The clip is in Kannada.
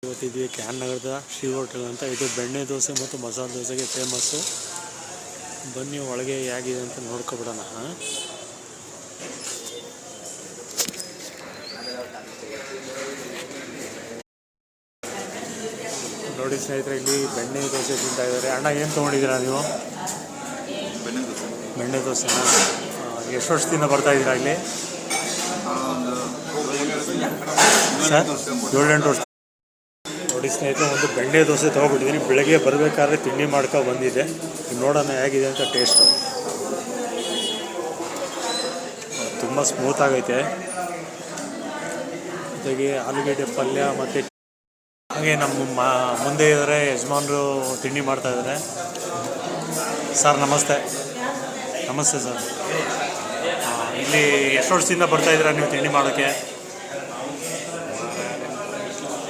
ಇವತ್ತಿದ್ವಿ ಕ್ಯಾನ್ ನಗರದ ಶ್ರೀ ಹೋಟೆಲ್ ಅಂತ. ಇದು ಬೆಣ್ಣೆ ದೋಸೆ ಮತ್ತು ಮಸಾಲೆ ದೋಸೆಗೆ ಫೇಮಸ್ಸು. ಬನ್ನಿ ಒಳಗೆ ಹೇಗಿದೆ ಅಂತ ನೋಡ್ಕೊಬಿಡೋಣ. ನೋಡಿ ಸ್ನೇಹಿತರೆ, ಇಲ್ಲಿ ಬೆಣ್ಣೆ ದೋಸೆ ತಿಂತಾ ಇದ್ದಾರೆ. ಅಣ್ಣ ಏನು ತೊಗೊಂಡಿದ್ದೀರಾ ನೀವು? ಬೆಣ್ಣೆ ದೋಸೆನ ಎಷ್ಟು ವರ್ಷದಿಂದ ಬರ್ತಾ ಇದ್ದೀರಾ ಇಲ್ಲಿ ಸರ್? 7-8 ವರ್ಷ. ನೋಡಿ ಸ್ನೇಹಿತರೆ, ಒಂದು ಬೆಣ್ಣೆ ದೋಸೆ ತೊಗೊಬಿಟ್ಟಿದ್ದೀನಿ. ಬೆಳಗ್ಗೆ ಬರಬೇಕಾದ್ರೆ ತಿಂಡಿ ಮಾಡ್ಕೊ ಬಂದಿದ್ದೆ. ನೋಡೋಣ ಹೇಗಿದೆ ಅಂತ ಟೇಸ್ಟು. ತುಂಬ ಸ್ಮೂತ್ ಆಗೈತೆ. ಜೊತೆಗೆ ಆಲೂಗಡ್ಡೆ ಪಲ್ಯ ಮತ್ತು ಹಾಗೆ ನಮ್ಮ ಮುಂದೆ ಇದ್ದಾರೆ ಯಜಮಾನರು ತಿಂಡಿ ಮಾಡ್ತಾಯಿದ್ದಾರೆ. ಸರ್ ನಮಸ್ತೆ. ನಮಸ್ತೆ ಸರ್. ಇಲ್ಲಿ ಎಷ್ಟು ವರ್ಷದಿಂದ ಬರ್ತಾಯಿದ್ದೀರಾ ನೀವು ತಿಂಡಿ ಮಾಡೋಕ್ಕೆ?